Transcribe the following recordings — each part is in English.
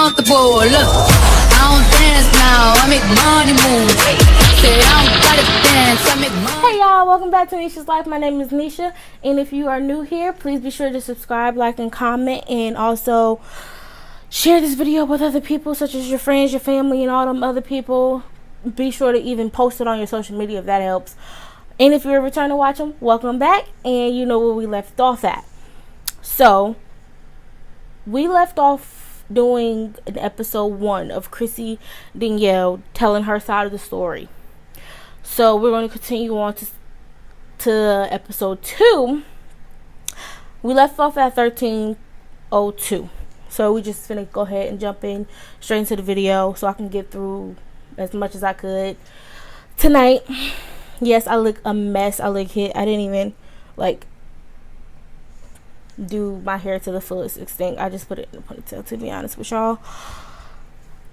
comfortable. Look, I don't dance now, I make money move. Say I don't gotta dance, I make money. Hey y'all, welcome back to Nisha's Life. My name is Nisha, and if you are new here, please be sure to subscribe, like, and comment, and also share this video with other people, such as your friends, your family, and all them other people. Be sure to even post it on your social media if that helps. And if you're a returning watcher, welcome back, and you know where we left off at. So, we left off doing an episode 1 of Chrissy Danielle telling her side of the story. So, we're going to continue on to episode 2. We left off at 13:02. So, we just finna go ahead and jump in straight into the video so I can get through as much as I could tonight. Yes, I look a mess. I look hit. I didn't even do my hair to the fullest extent. I just put it in a ponytail, to be honest with y'all.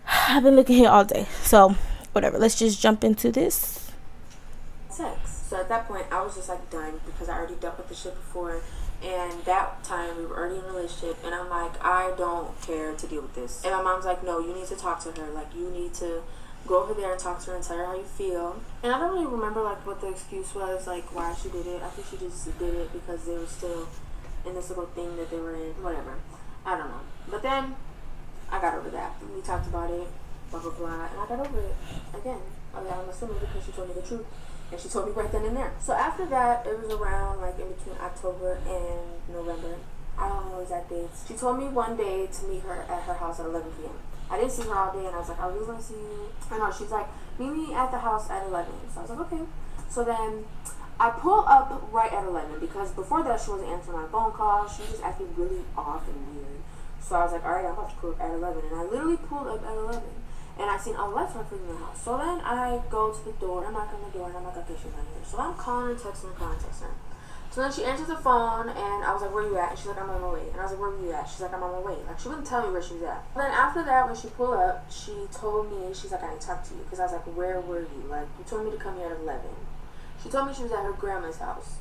I've been looking here all day. So, whatever. Let's just jump into this. Sex. So at that point, I was just like done because I already dealt with the shit before. And that time, we were already in a relationship. And I'm like, I don't care to deal with this. And my mom's like, no, you need to talk to her. Like, you need to go over there and talk to her and tell her how you feel. And I don't really remember like what the excuse was, like why she did it. I think she just did it because they were still in this little thing that they were in. Whatever. I don't know. But then I got over that. We talked about it, blah blah blah, and I got over it again. I'm assuming because she told me the truth. And she told me right then and there. So after that, it was around like in between October and November. I don't know exact dates. She told me one day to meet her at her house at 11 p.m. I didn't see her all day, and I was like, I really want to see you. I know, she's like, meet me at the house at 11. So I was like, okay. So then I pull up right at 11 because before that, she wasn't answering my phone calls. She was just acting really off and weird. So I was like, all right, I'm about to pull up at 11. And I literally pulled up at 11. And I seen a light from in the house. So then I go to the door, I knock on the door, and I'm like, okay, she's not here. So I'm calling her, texting her. So then she answers the phone, and I was like, where you at? And she's like, I'm on my way. And I was like, where were you at? She's like, I'm on my way. Like, she wouldn't tell me where she was at. Then after that, when she pulled up, she told me, she's like, I need to talk to you. Because I was like, where were you? Like, you told me to come here at 11. She told me she was at her grandma's house.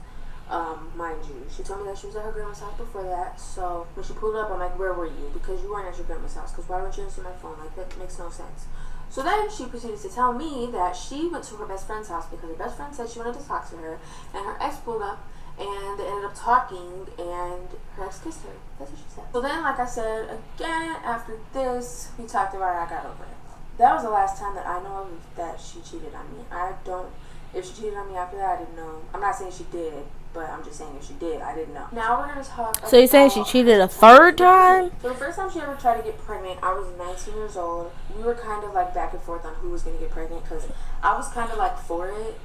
Mind you, she told me that she was at her grandma's house before that. So when she pulled up, I'm like, where were you? Because you weren't at your grandma's house. Because why weren't you answering my phone? Like, that makes no sense. So then she proceeded to tell me that she went to her best friend's house because her best friend said she wanted to talk to her, and her ex pulled up, and they ended up talking, and her ex kissed her. That's what she said. So then, like I said, again, after this, we talked about it, I got over it. That was the last time that I know of that she cheated on me. If she cheated on me after that, I didn't know. I'm not saying she did, but I'm just saying if she did, I didn't know. Now we're going to talk about... So you're saying she cheated a third time? So the first time she ever tried to get pregnant, I was 19 years old. We were kind of like back and forth on who was going to get pregnant because I was kind of like for it,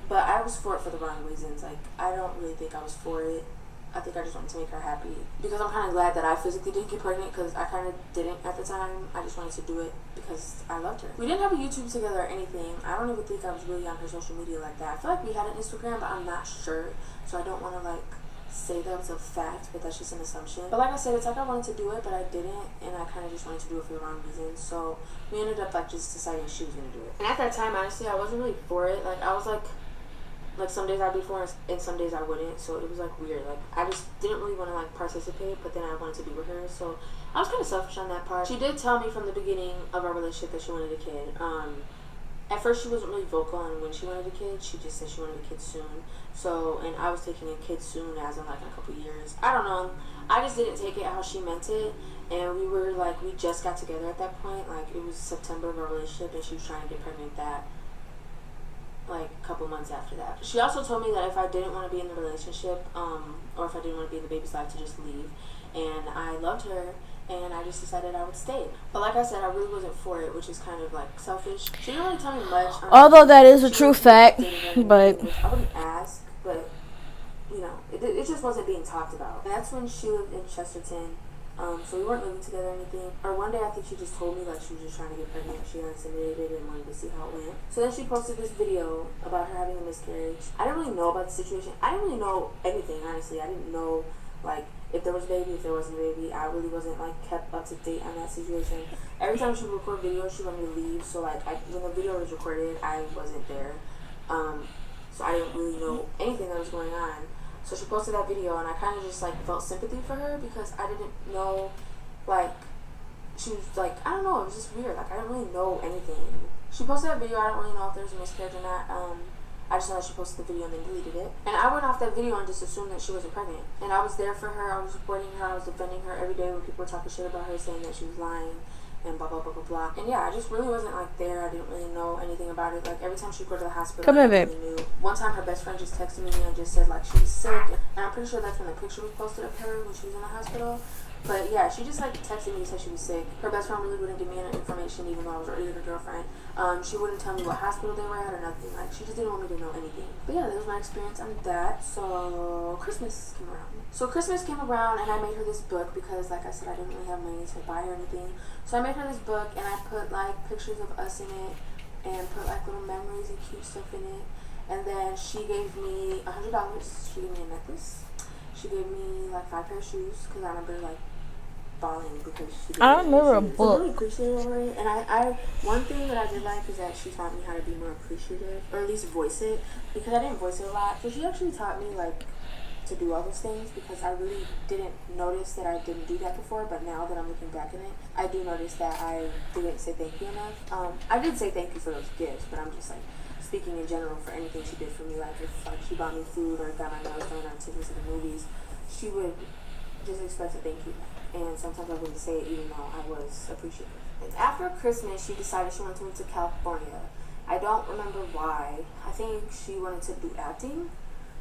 but I was for it for the wrong reasons. Like, I don't really think I was for it. I think I just wanted to make her happy. Because I'm kind of glad that I physically didn't get pregnant because I kind of didn't at the time. I just wanted to do it because I loved her. We didn't have a YouTube together or anything. I don't even think I was really on her social media like that. I feel like we had an Instagram, but I'm not sure. So I don't want to like say that was a fact, but that's just an assumption. But like I said, it's like I wanted to do it, but I didn't. And I kind of just wanted to do it for the wrong reasons. So we ended up like just deciding she was going to do it. And at that time, honestly, I wasn't really for it. Like I was like some days I'd be for it and some days I wouldn't, so it was like weird. Like I just didn't really want to like participate, but then I wanted to be with her, so I was kind of selfish on that part. She did tell me from the beginning of our relationship that she wanted a kid. At first she wasn't really vocal on when she wanted a kid. She just said she wanted a kid soon. So, and I was taking a kid soon as in like in a couple years. I don't know. I just didn't take it how she meant it. And we were like, we just got together at that point. Like it was September of our relationship, and she was trying to get pregnant that like a couple months after that. She also told me that if I didn't want to be in the relationship, or if I didn't want to be in the baby's life, to just leave. And I loved her, and I just decided I would stay. But like I said, I really wasn't for it, which is kind of like selfish. She didn't really tell me much. Although that is a true fact, but I wouldn't ask, but you know, it just wasn't being talked about. And that's when she lived in Chesterton. So we weren't living together or anything. Or one day I think she just told me like she was just trying to get pregnant. She got intimidated and wanted to see how it went. So then she posted this video about her having a miscarriage. I didn't really know about the situation. I didn't really know anything, honestly. I didn't know like if there was a baby, if there wasn't a baby. I really wasn't like kept up to date on that situation. Every time she would record videos, she wanted me to leave. So like when the video was recorded, I wasn't there. So I didn't really know anything that was going on. So she posted that video, and I kind of just like felt sympathy for her because I didn't know like she was like, I don't know, it was just weird. Like, I didn't really know anything. She posted that video. I don't really know if there was a miscarriage or not. I just know that she posted the video and then deleted it. And I went off that video and just assumed that she wasn't pregnant. And I was there for her. I was supporting her. I was defending her every day when people were talking shit about her, saying that she was lying and blah, blah, blah, blah, blah. And yeah, I just really wasn't, like, there. I didn't really know anything about it. Like, every time she would go to the hospital, Come here, I babe. really knew. One time, her best friend just texted me and just said, like, she was sick. And I'm pretty sure that's when the picture was posted of her when she was in the hospital. But yeah, she just, like, texted me and said she was sick. Her best friend really wouldn't give me any information, even though I was already her girlfriend. She wouldn't tell me what hospital they were at or nothing. Like, she just didn't want me to know anything. But yeah, that was my experience on that. So Christmas came around. And I made her this book because, like I said, I didn't really have money to buy her anything. So I made her this book, and I put, like, pictures of us in it and put, like, little memories and cute stuff in it. And then she gave me $100. She gave me a necklace. She gave me, like, 5 pair of shoes because I remember, like, bawling because she didn't. I remember a So I book. really appreciative of it. And I one thing that I did like is that she taught me how to be more appreciative, or at least voice it, because I didn't voice it a lot. So she actually taught me, like, to do all those things, because I really didn't notice that I didn't do that before. But now that I'm looking back in it, I do notice that I didn't say thank you enough. I did say thank you for those gifts, but I'm just, like, speaking in general for anything she did for me. Like, if, like, she bought me food or got my nails done or tickets to the movies, she would just expect a thank you. And sometimes I wouldn't say it even though I was appreciative. And after Christmas, she decided she wanted to move to California. I don't remember why. I think she wanted to do acting.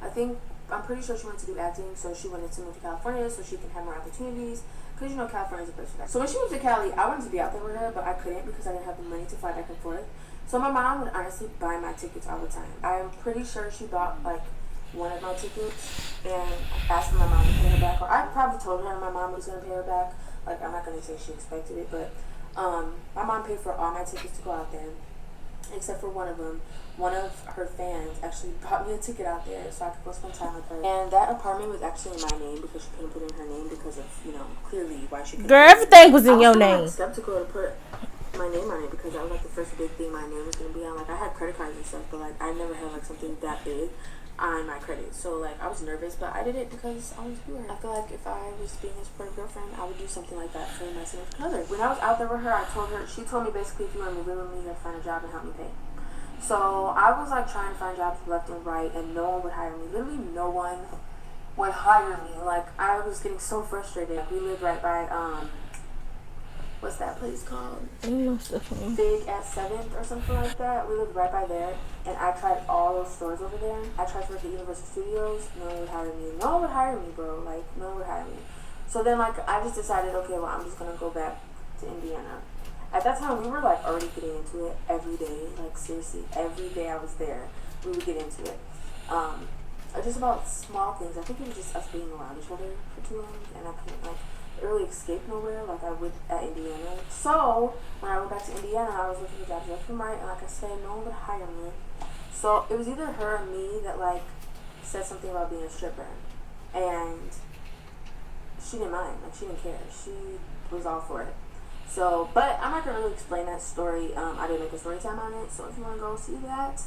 I'm pretty sure she wanted to do acting, so she wanted to move to California so she can have more opportunities. Because, you know, California's a place for that. So when she moved to Cali, I wanted to be out there with her, but I couldn't because I didn't have the money to fly back and forth. So my mom would honestly buy my tickets all the time. I'm pretty sure she bought, like, one of my tickets and asked my mom to pay her back, or I probably told her my mom was going to pay her back. Like, I'm not going to say she expected it, but my mom paid for all my tickets to go out there, except for one of them. One of her fans actually bought me a ticket out there so I could go spend time with her. And that apartment was actually in my name because she couldn't put in her name because of, you know, clearly why she couldn't. Girl, everything was in your I name. was skeptical to put my name on it because that was, like, the first big thing my name was going to be on. Like, I had credit cards and stuff, but, like, I never had, like, something that big on my credit. So, like, I was nervous, but I did it because I was weird. I feel like if I was being a supportive girlfriend, I would do something like that for my significant other. When I was out there with her, she told me basically, if you want to move in with me, you have to find a job and help me pay. So I was, like, trying to find jobs left and right, and no one would hire me. Literally no one would hire me. Like, I was getting so frustrated. We lived right by what's that place called? Big at 7th or something like that. We lived right by there, and I tried all those stores over there. I tried to work at Universal Studios. No one would hire me. No one would hire me, bro. Like, no one would hire me. So then, like, I just decided, okay, well, I'm just gonna go back to Indiana. At that time, we were, like, already getting into it every day. Like, seriously, every day I was there, we would get into it. Just about small things. I think it was just us being around each other for too long, and I couldn't, like, really escape nowhere like I would at Indiana. So when I went back to Indiana, I was looking for jobs left and right, and like I said, no one would hire me. So it was either her or me that, like, said something about being a stripper, and she didn't mind. Like, she didn't care. She was all for it. So, but I'm not gonna really explain that story. I didn't make a story time on it, so if you want to go see that,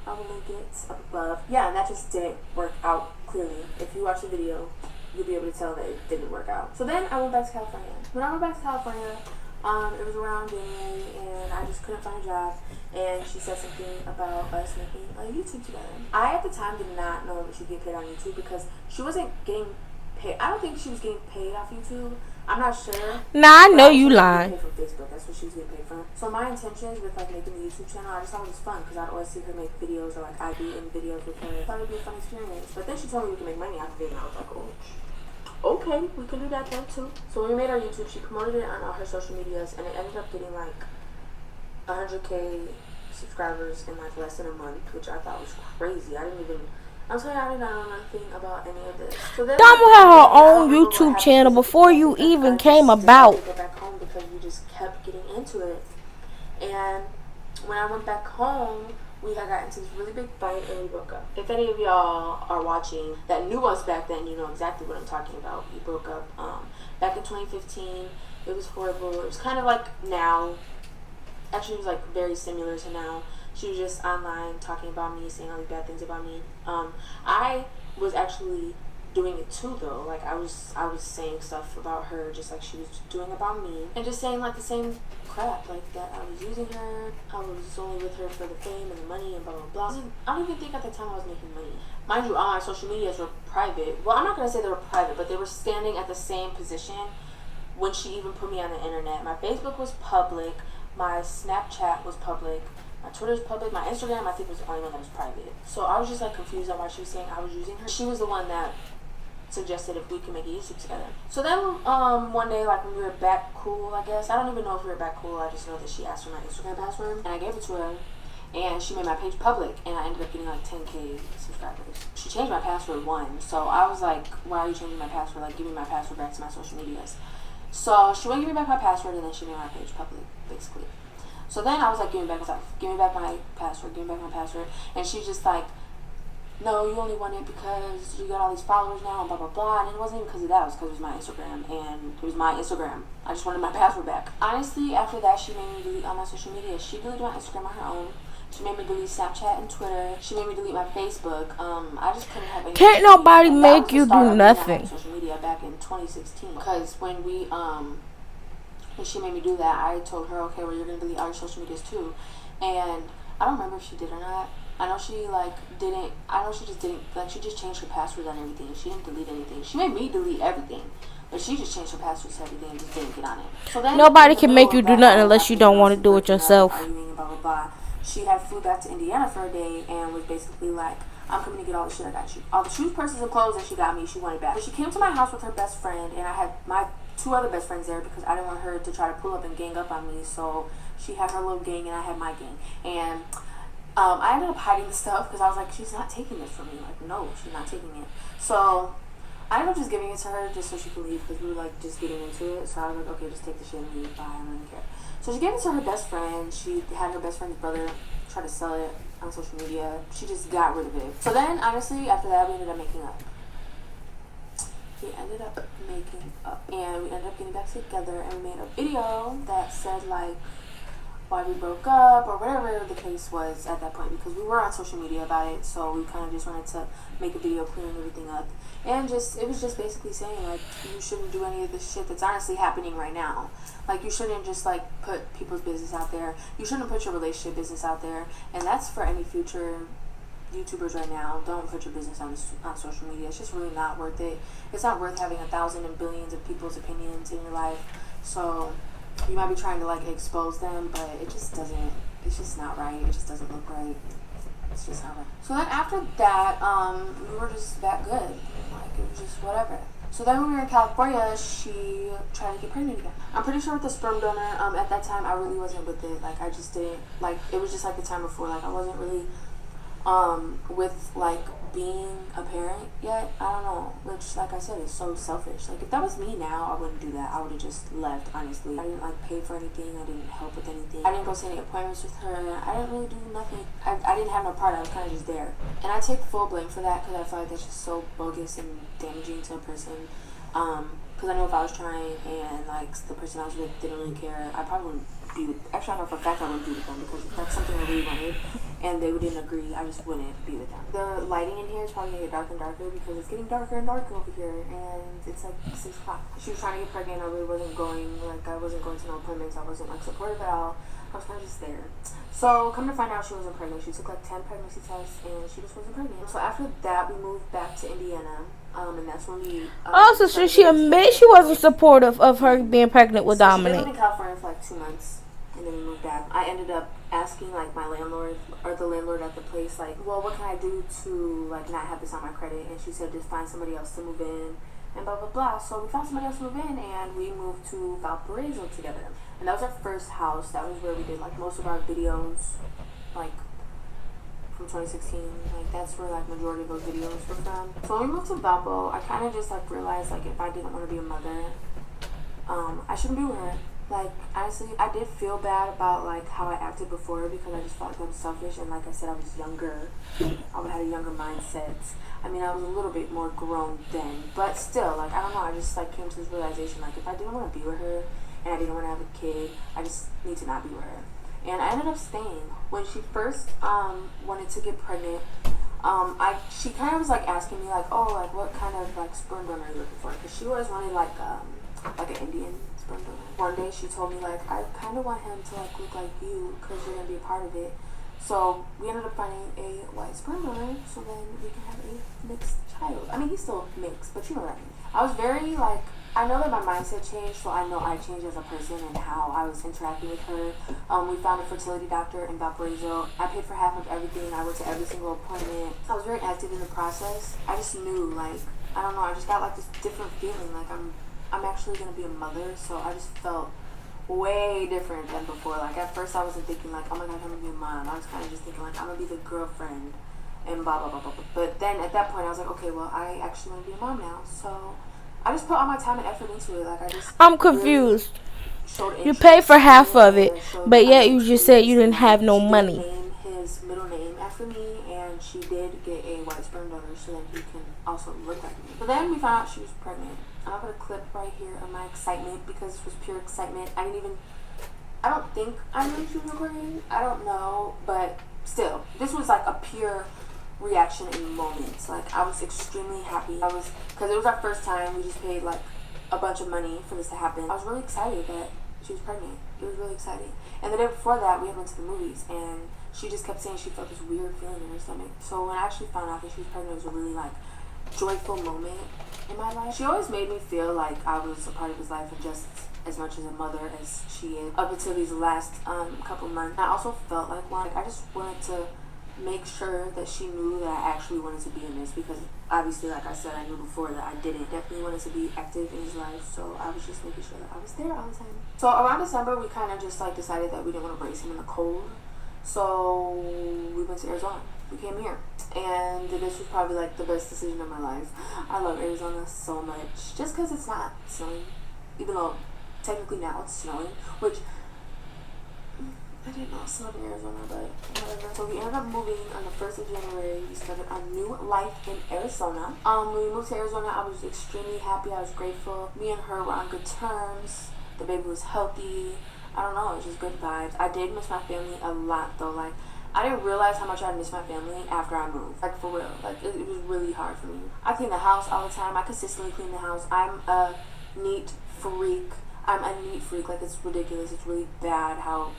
I will link it up above. Yeah, and that just didn't work out clearly. If you watch the video, you'll be able to tell that it didn't work out. So then I went back to California. When I went back to California, it was around January, and I just couldn't find a job. And she said something about us making a YouTube together. I, at the time, did not know that she'd get paid on YouTube because she wasn't getting paid. I don't think she was getting paid off YouTube. I'm not sure. Nah, I know you lying. From Facebook, that's what she was getting paid from. So my intentions with, like, making the YouTube channel, I just thought it was fun because I'd always see her make videos, or, like, I'd be in videos with her. I thought it'd be a fun experience. But then she told me we could make money out of it, and I was like, oh, okay, we can do that then too. So when we made our YouTube, she promoted it on all her social medias, and it ended up getting, like, 100K subscribers in, like, less than a month, which I thought was crazy. I'm sorry, I did not know nothing about any of this. So then Damo had her own YouTube channel before you even came about. I go back home because we just kept getting into it. And when I went back home, we had got into this really big fight and we broke up. If any of y'all are watching that knew us back then, you know exactly what I'm talking about. We broke up back in 2015. It was horrible. It was kind of like now. Actually, it was, like, very similar to now. She was just online talking about me, saying all these bad things about me. I was actually doing it too, though. Like, I was saying stuff about her just like she was doing about me, and just saying like the same crap, like that I was using her, I was only with her for the fame and the money and blah blah blah. I don't even think at the time I was making money. Mind you, all my social medias were private. Well, I'm not gonna say they were private, but they were standing at the same position when she even put me on the internet. My Facebook was public, my Snapchat was public, my Twitter's public, my Instagram I think was the only one that was private. So I was just like confused on why she was saying I was using her. She was the one that suggested if we could make a YouTube together. So then one day, like when we were back cool, I guess, I don't even know if we were back cool, I just know that she asked for my Instagram password and I gave it to her, and she made my page public, and I ended up getting like 10K subscribers. She changed my password once, so I was like, why are you changing my password? Like, give me my password back to my social medias. So she wouldn't give me back my password, and then she made my page public, basically. So then I was like, give me back my password, and she's just like, no, you only want it because you got all these followers now and blah blah blah. And it wasn't even because of that, it was because it was my Instagram, and it was my Instagram. I just wanted my password back. Honestly, after that, she made me delete all my social media. She deleted my Instagram on her own. She made me delete Snapchat and Twitter. She made me delete my Facebook. I just couldn't have any. Can't nobody make you do nothing. Social media back in 2016, because when she made me do that, I told her, okay, well, you're gonna delete all your social medias too. And I don't remember if she did or not. I know she didn't. I know she just didn't. Like, she just changed her passwords on everything. She didn't delete anything. She made me delete everything, but she just changed her passwords to everything and just didn't get on it. So then Nobody can make you do nothing unless you don't want to do it yourself. Blah blah blah. She had flew back to Indiana for a day and was basically like, I'm coming to get all the shit I got you. All the shoes, purses, and clothes that she got me, she wanted back. But she came to my house with her best friend, and I had my 2 other best friends there because I didn't want her to try to pull up and gang up on me. So she had her little gang and I had my gang. And I ended up hiding the stuff because I was like, she's not taking this from me. Like, no, she's not taking it. So I ended up just giving it to her just so she could leave, because we were like just getting into it. So I was like, okay, just take the shit and leave. Bye, I don't really care. So she gave it to her best friend. She had her best friend's brother try to sell it on social media. She just got rid of it. So then, honestly, after that, we ended up making up. And we ended up getting back together, and we made a video that said like why we broke up or whatever the case was at that point, because we were on social media about it. So we kind of just wanted to make a video clearing everything up, and it was just basically saying like, you shouldn't do any of this shit that's honestly happening right now. Like, you shouldn't just like put people's business out there. You shouldn't put your relationship business out there. And that's for any future YouTubers right now. Don't put your business on social media. It's just really not worth it. It's not worth having 1,000 and billions of people's opinions in your life. So you might be trying to like expose them, but it just doesn't. It's just not right. It just doesn't look right. It's just not right. So then after that, we were just that good. Like, it was just whatever. So then when we were in California, she tried to get pregnant again. I'm pretty sure with the sperm donor, at that time, I really wasn't with it. Like, I just didn't, like, it was just like the time before. Like, I wasn't really, with, like, being a parent yet. I don't know. Which, like I said, is so selfish. Like, if that was me now, I wouldn't do that. I would have just left, honestly. I didn't, like, pay for anything. I didn't help with anything. I didn't go to any appointments with her. I didn't really do nothing. I didn't have no part. I was kind of just there. And I take full blame for that, because I feel like that's just so bogus and damaging to a person. Because I know if I was trying and, like, the person I was with didn't really care, I probably wouldn't be with, actually I know for a fact I wouldn't be with them, because if that's something I really wanted and they didn't agree, I just wouldn't be with them. The lighting in here is probably going to get darker and darker because it's getting darker and darker over here, and it's like 6 o'clock. She was trying to get pregnant. I really wasn't going, like, I wasn't going to no appointments. I wasn't, like, supportive at all. I was kind of just there. So, come to find out, she wasn't pregnant. She took, like, 10 pregnancy tests, and she just wasn't pregnant. So, after that, we moved back to Indiana, and that's when we... Also, so she admitted she wasn't supportive of her being pregnant with Dominic. She lived in California for, like, 2 months, and then we moved back. I ended up asking, like, my landlord, or the landlord at the place, like, well, what can I do to, like, not have this on my credit? And she said, just find somebody else to move in, and blah, blah, blah. So, we found somebody else to move in, and we moved to Valparaiso together. And that was our first house. That was where we did, like, most of our videos, like, from 2016. Like, that's where, like, majority of those videos were from. So when we moved to Valpo, I kind of just, like, realized, like, if I didn't want to be a mother, I shouldn't be with her. Like, honestly, I did feel bad about, like, how I acted before, because I just felt like I was selfish, and like I said, I was younger. I would have a younger mindset. I mean, I was a little bit more grown then, but still, like, I don't know, I just, like, came to this realization, like, if I didn't want to be with her, and I didn't want to have a kid, I just need to not be with her. and I ended up staying. When she first wanted to get pregnant, she kind of was like asking me like, oh, like what kind of like sperm donor are you looking for? Because she always wanted like an Indian sperm donor. One day she told me like, I kind of want him to like look like you because you're gonna be a part of it. So we ended up finding a white sperm donor so then we can have a mixed child. I mean, he's still mixed, but you know what I mean. I was very like, I know that my mindset changed, so I know I changed as a person and how I was interacting with her. We found a fertility doctor in Valparaiso. I paid for half of everything. I went to every single appointment. I was very active in the process. I just knew, like, I don't know, I just got like this different feeling, like I'm actually gonna be a mother. So I just felt way different than before. Like at first I wasn't thinking like, oh my god, I'm gonna be a mom. I was kind of just thinking like, I'm gonna be the girlfriend and blah blah blah blah blah. But then at that point I was like, okay, well I actually want to be a mom now. So I just put all my time and effort into it. Like I'm confused. You paid for half of it, but yet you just said you didn't have no money. Named his middle name after me, and she did get a white sperm donor so that he can also look like me. But then we found out she was pregnant. I'm gonna put a clip right here of my excitement because it was pure excitement. I don't think I knew she was recording. I don't know, but still, this was like a pure reaction in moments. Like I was extremely happy. Because it was our first time. We just paid like a bunch of money for this to happen. I was really excited that she was pregnant. It was really exciting. And the day before that, we had went to the movies, and she just kept saying she felt this weird feeling in her stomach. So when I actually found out that she was pregnant, it was a really like joyful moment in my life. She always made me feel like I was a part of his life, and just as much as a mother as she is up until these last couple months. I also felt like one. Like I just wanted to make sure that she knew that I actually wanted to be in this, because obviously, like I said, I knew before that I didn't. Definitely wanted to be active in his life, so I was just making sure that I was there all the time. So around December, we kind of just like decided that we didn't want to raise him in the cold, so we went to Arizona. We came here, and this was probably like the best decision of my life. I love Arizona so much, just because it's not snowing, even though technically now it's snowing, which I didn't know it snowed in Arizona, but whatever. So we ended up moving on the 1st of January. We started a new life in Arizona. When we moved to Arizona, I was extremely happy. I was grateful. Me and her were on good terms. The baby was healthy. I don't know, it was just good vibes. I did miss my family a lot though. Like I didn't realize how much I missed my family after I moved. Like for real. Like it was really hard for me. I clean the house all the time. I consistently clean the house. I'm a neat freak. Like it's ridiculous. It's really bad how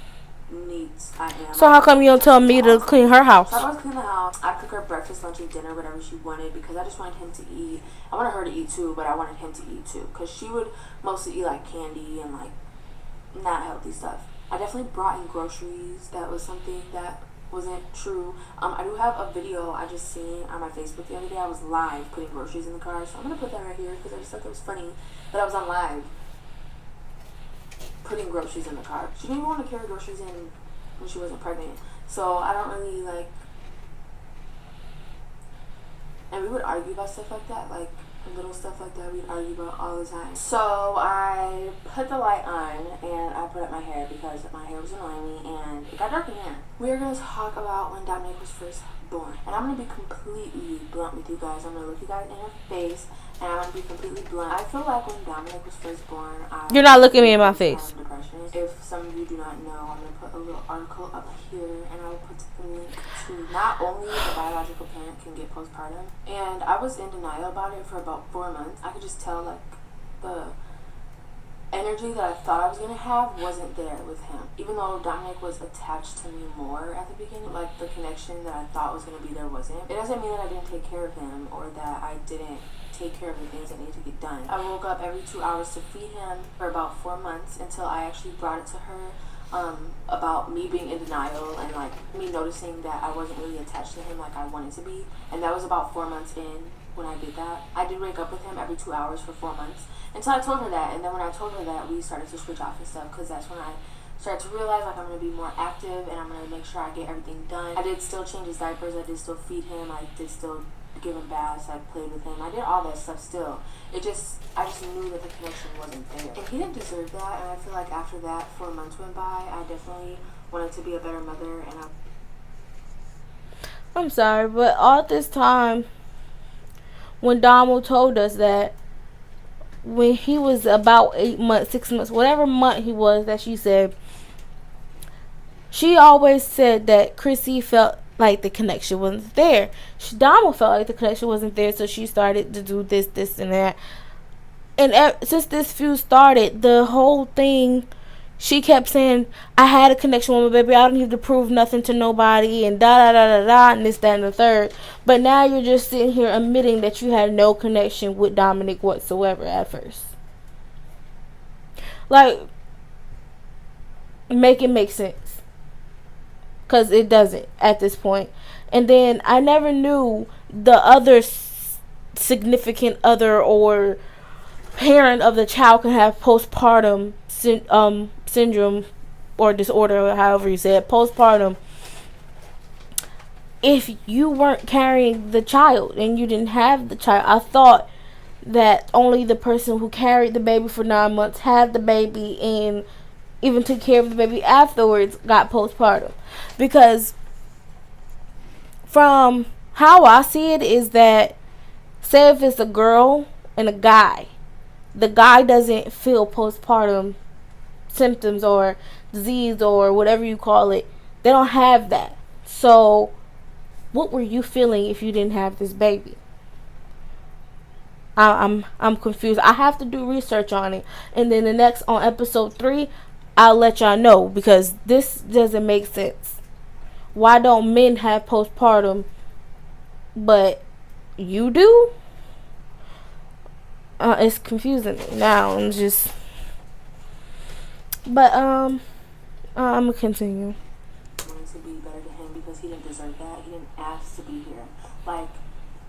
neat I am. So how come you don't tell me to clean her house? So I always clean the house. I cook her breakfast, lunch, and dinner, whatever she wanted, because I just wanted him to eat. I wanted her to eat too, but I wanted him to eat too, because she would mostly eat like candy and like not healthy stuff. I definitely brought in groceries. That was something that wasn't true. I do have a video I just seen on my Facebook the other day. I was live putting groceries in the car, so I'm gonna put that right here because I just thought that was funny that I was on live putting groceries in the car. She didn't even want to carry groceries in when she wasn't pregnant, so I don't really like. And we would argue about stuff like that, like little stuff like that we'd argue about all the time. So I put the light on and I put up my hair because my hair was annoying me and it got dark in here. We're going to talk about when Dominic was first born. And I'm going to be completely blunt with you guys. I'm going to look you guys in the face and I'm going to be completely blunt. I feel like when Dominic was first born, You're not looking me in my face. Depression. If some of you do not know, I'm going to put a little article up here and I will put the link to not only the biological parent can get postpartum. And I was in denial about it for about 4 months. I could just tell like the energy that I thought I was going to have wasn't there with him. Even though Dominic was attached to me more at the beginning, like the connection that I thought was going to be there wasn't. It doesn't mean that I didn't take care of him or that I didn't take care of the things that need to get done. I woke up every 2 hours to feed him for about 4 months until I actually brought it to her about me being in denial and like me noticing that I wasn't really attached to him like I wanted to be. And that was about 4 months in when I did that. I did wake up with him every 2 hours for 4 months until I told her that. And then when I told her that, we started to switch off and stuff, because that's when I started to realize like I'm going to be more active and I'm going to make sure I get everything done. I did still change his diapers. I did still feed him. I did still give him baths. I played with him. I did all that stuff still. I just knew that the connection wasn't there. And he didn't deserve that. And I feel like after that 4 months went by, I definitely wanted to be a better mother. And I'm sorry, but all this time, when Damo told us that when he was about 8 months, 6 months, whatever month he was, that she said She always said that Chrissy felt like the connection wasn't there. Dama felt like the connection wasn't there, so she started to do this, and that. And since this feud started, the whole thing, she kept saying, I had a connection with my baby. I don't need to prove nothing to nobody, and da-da-da-da-da, and this, that, and the third. But now you're just sitting here admitting that you had no connection with Dominic whatsoever at first. Like, make it make sense. Because it doesn't at this point. And then I never knew the other significant other or parent of the child can have postpartum syndrome or disorder, or however you say it, postpartum, if you weren't carrying the child and you didn't have the child. I thought that only the person who carried the baby for 9 months, had the baby, and even took care of the baby afterwards got postpartum. Because from how I see it is that, say if it's a girl and a guy, the guy doesn't feel postpartum symptoms or disease or whatever you call it. They don't have that. So what were you feeling if you didn't have this baby? I'm confused. I have to do research on it, and then on episode 3 I'll let y'all know, because this doesn't make sense. Why don't men have postpartum but you do? It's confusing me now. But I'm gonna continue. Wanted to be better to him because he didn't deserve that. He didn't ask to be here. Like,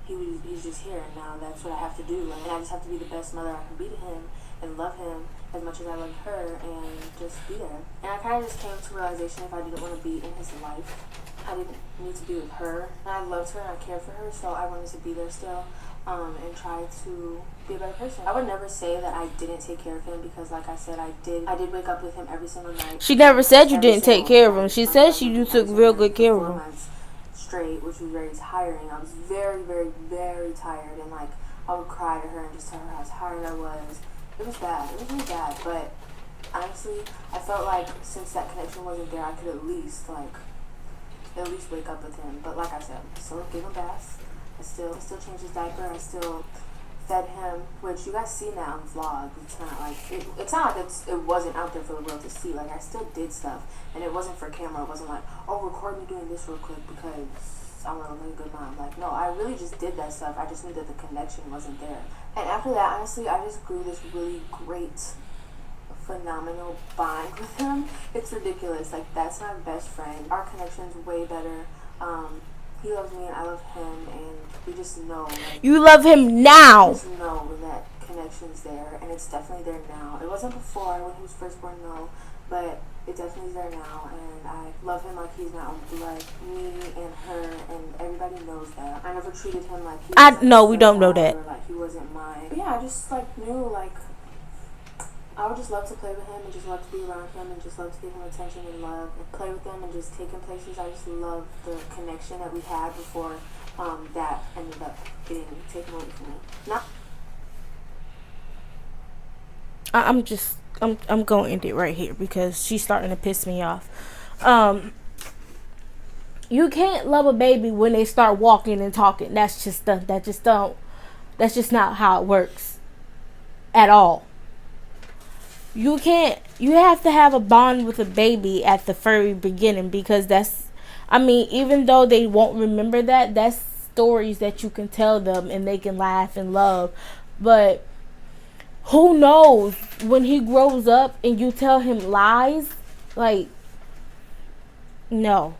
he's just here, and now that's what I have to do. And I just have to be the best mother I can be to him and love him as much as I love her and just be there. And I kind of just came to realization, if I didn't want to be in his life, I didn't need to be with her. And I loved her and I cared for her, so I wanted to be there still. And try to be a better person. I would never say that I didn't take care of him, because like I said, I did wake up with him every single night. She never said you didn't take care of him. She said you took real good care of him. 4 months straight, which was very tiring. I was very, very, very tired, and like I would cry to her and just tell her how tired I was. It was bad. It was really bad. But honestly, I felt like since that connection wasn't there, I could at least wake up with him. But like I said, I still gave him baths. I still changed his diaper. I still fed him, which you guys see now in vlog. It's not like it wasn't out there for the world to see. Like, I still did stuff, and it wasn't for camera. It wasn't like, oh, record me doing this real quick because I want to look like a good mom. Like, no, I really just did that stuff. I just knew that the connection wasn't there. And after that, honestly, I just grew this really great, phenomenal bond with him. It's ridiculous. Like, that's my best friend. Our connection's way better. He loves me and I love him, and we just know. Like, you love him now. We just know when that connection's there, and it's definitely there now. It wasn't before when he was first born, no, but it definitely is there now, and I love him like he's my own blood. Me and her and everybody knows that. I never treated him like he was no, we don't know that. Or like he wasn't mine. But yeah, I just like knew, like, I would just love to play with him and just love to be around him and just love to give him attention and love and play with him and just take him places. I just love the connection that we had before that ended up getting taken away from me. I'm going to end it right here because she's starting to piss me off. You can't love a baby when they start walking and talking. That's just not how it works at all. You have to have a bond with a baby at the very beginning, because even though they won't remember that's stories that you can tell them and they can laugh and love. But who knows when he grows up and you tell him lies? Like, no.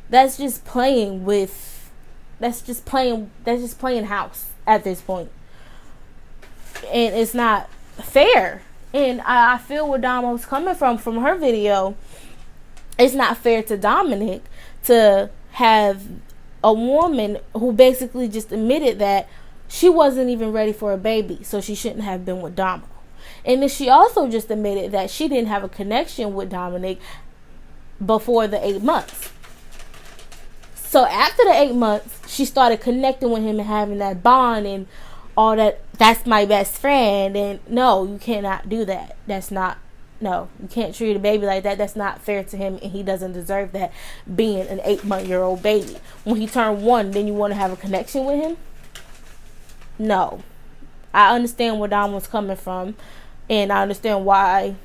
That's just playing house at this point. And it's not fair. And I feel where Dama was coming from her video. It's not fair to Dominic to have a woman who basically just admitted that she wasn't even ready for a baby, so she shouldn't have been with Dama. And then she also just admitted that she didn't have a connection with Dominic before the 8 months. So after the 8 months, she started connecting with him and having that bond and all that. That's my best friend. And no, you cannot do that. That's not No, you can't treat a baby like that. That's not fair to him, and he doesn't deserve that, being an 8-month-old baby. When he turned 1, then you want to have a connection with him? No. I understand where Dom was coming from, and I understand why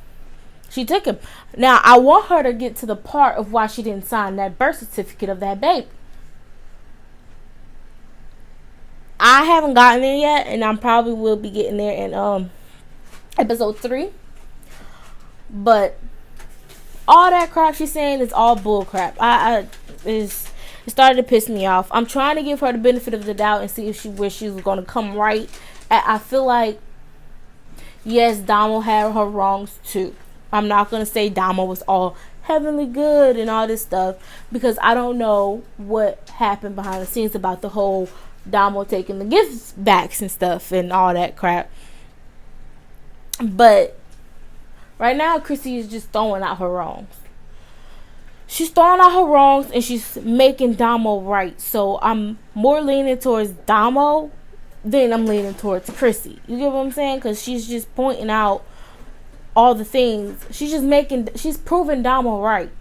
she took him. Now, I want her to get to the part of why she didn't sign that birth certificate of that baby. I haven't gotten there yet, and I probably will be getting there in episode 3. But all that crap she's saying is all bull crap. It started to piss me off. I'm trying to give her the benefit of the doubt and see if where she's going to come right. I feel like, yes, Damo had her wrongs too. I'm not going to say Damo was all heavenly good and all this stuff, because I don't know what happened behind the scenes about the whole Damo taking the gifts backs and stuff and all that crap. But right now, Chrissy is just throwing out her wrongs. She's throwing out her wrongs and she's making Damo right. So I'm more leaning towards Damo than I'm leaning towards Chrissy. You get what I'm saying? Because she's just pointing out all the things. She's proving Damo right.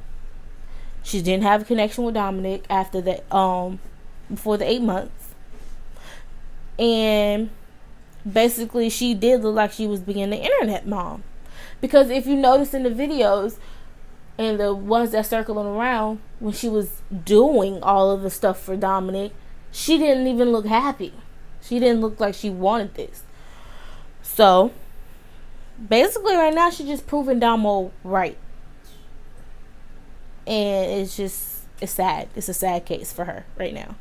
She didn't have a connection with Dominic after that, before the 8 months. And basically she did look like she was being the internet mom. Because if you notice in the videos and the ones that circling around, when she was doing all of the stuff for Dominic, she didn't even look happy. She didn't look like she wanted this. So basically right now she's just proving Damo right. And it's sad. It's a sad case for her right now.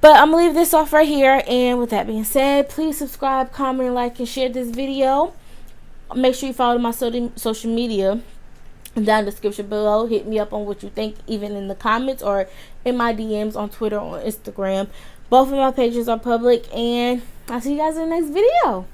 But I'm going to leave this off right here. And with that being said, please subscribe, comment, like, and share this video. Make sure you follow my social media down in the description below. Hit me up on what you think, even in the comments or in my DMs on Twitter or Instagram. Both of my pages are public, and I'll see you guys in the next video.